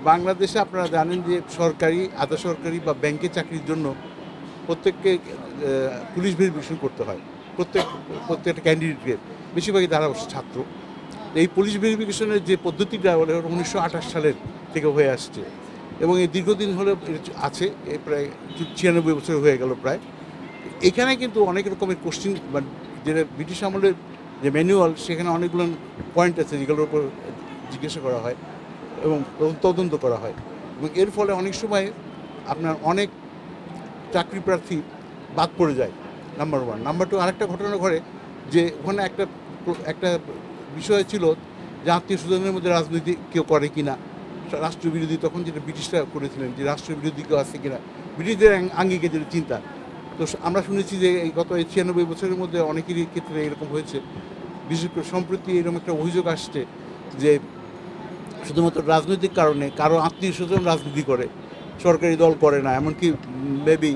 বাংলাদেশে আপনারা জানেন যে সরকারি, আধা সরকারি বা ব্যাংকে চাকরির জন্য প্রত্যেককে পুলিশ ভেরিফিকেশন করতে হয়। প্রত্যেকটা ক্যান্ডিডেটকে, বেশিরভাগই তারা অবশ্য ছাত্র। এই পুলিশ ভেরিফিকেশনের যে পদ্ধতিটা 1928 সালের থেকে হয়ে আসছে এবং এই দীর্ঘদিন হলে আছে, প্রায় 96 বছর হয়ে গেল প্রায়। এখানে কিন্তু অনেক রকমের কোশ্চিন, যেটা ব্রিটিশ আমলের যে ম্যানুয়াল, সেখানে অনেকগুলো পয়েন্ট আছে যেগুলোর উপর জিজ্ঞাসা করা হয় এবং তদন্ত করা হয়, এবং এর ফলে অনেক সময় আপনার অনেক চাকরি প্রার্থী বাদ পড়ে যায়। Number one. নাম্বার টু, আরেকটা ঘটনা ঘটে যে ওখানে একটা বিষয় ছিল যে আত্মীয় স্বজনের মধ্যে রাজনীতি কেউ করে কিনা, রাষ্ট্রবিরোধী, তখন যেটা ব্রিটিশরা করেছিলেন যে রাষ্ট্রবিরোধী কেউ আছে কিনা, ব্রিটিশদের আঙ্গিকে যেটা চিন্তা। তো আমরা শুনেছি যে এই গত 96 বছরের মধ্যে অনেকেরই ক্ষেত্রে এরকম হয়েছে। বিশেষ করে সম্প্রতি এরকম একটা অভিযোগ আসছে যে শুধুমাত্র রাজনৈতিক কারণে কারো আত্মীয় স্বজন রাজনীতি করে, সরকারি দল করে না, এমনকি মেবি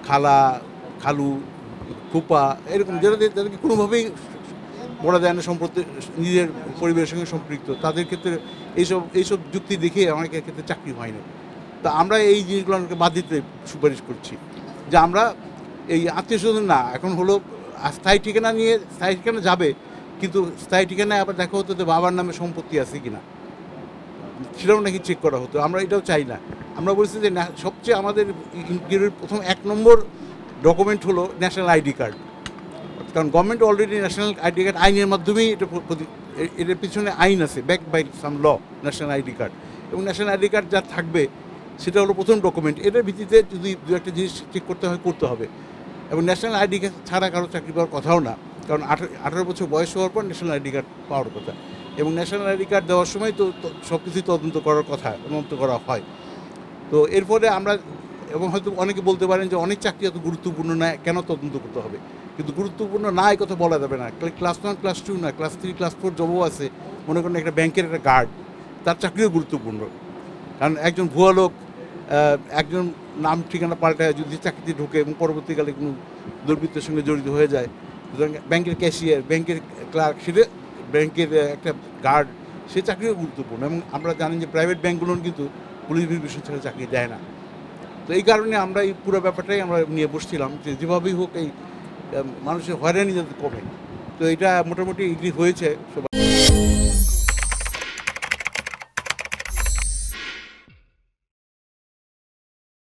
খালা, খালু, ফুপা, এরকম যাদেরকে কোনোভাবেই বলা যায় না সম্পর্কে নিজের পরিবারের সঙ্গে সম্পৃক্ত, তাদের ক্ষেত্রে এইসব যুক্তি দেখে অনেকের ক্ষেত্রে চাকরি হয় না। তা আমরা এই জিনিসগুলোকে বাদ দিতে সুপারিশ করছি যে আমরা এই আত্মীয় স্বজন না, এখন হলো স্থায়ী ঠিকানা নিয়ে, স্থায়ী ঠিকানা যাবে, কিন্তু স্থায়ী ঠিকানায় আবার দেখা হতো যে বাবার নামে সম্পত্তি আছে কিনা, সেটাও নাকি চেক করা হতো। আমরা এটাও চাই না। আমরা বলছি যে সবচেয়ে আমাদের ইন্টারভিউর প্রথম 1 নম্বর ডকুমেন্ট হলো ন্যাশনাল আইডি কার্ড, কারণ government already national ID card আইনের মাধ্যমেই এটার পিছনে আইন আছে, back by some law, national ID card. এবং ন্যাশনাল আইডি কার্ড যা থাকবে সেটা হলো প্রথম ডকুমেন্ট। এটার ভিত্তিতে যদি দু একটা জিনিস চেক করতে হবে। এবং ন্যাশনাল আইডি কার্ড ছাড়া কারো চাকরি পাওয়ার কথাও না, কারণ 18 বছর বয়স হওয়ার পর ন্যাশনাল আইডি কার্ড পাওয়ার কথা, এবং ন্যাশনাল আইডি কার্ড দেওয়ার সময় তো সব কিছুই তদন্ত করার কথা, তদন্ত করা হয়। তো এরপরে আমরা, এবং হয়তো অনেকে বলতে পারেন যে অনেক চাকরি এত গুরুত্বপূর্ণ না, কেন তদন্ত করতে হবে? কিন্তু গুরুত্বপূর্ণ না এই কথা বলা যাবে না। ক্লাস 1, ক্লাস 2 না, ক্লাস 3, ক্লাস 4 জবও আছে। মনে করেন একটা ব্যাংকের একটা গার্ড, তার চাকরিও গুরুত্বপূর্ণ। কারণ একজন ভুয়া লোক একজন নাম ঠিকানা পাল্টায় যদি চাকরিতে ঢোকে এবং পরবর্তীকালে কোনো দুর্বৃত্তের সঙ্গে জড়িত হয়ে যায়, সুতরাং ব্যাংকের ক্যাশিয়ার, ব্যাংকের ক্লার্ক, সেটা ব্যাংকের একটা গার্ড, সে চাকরিও গুরুত্বপূর্ণ। এবং আমরা জানি যে প্রাইভেট ব্যাংকগুলো কিন্তু পুলিশ ভেরিফিকেশন ছাড়া চাকরি দেয় না। তো এই কারণে আমরা এই পুরো ব্যাপারটাই আমরা নিয়ে বসছিলাম যে যেভাবেই হোক এই মানুষের হয়রানি যাতে কমে। তো এটা মোটামুটি এগ্রি হয়েছে সবাই।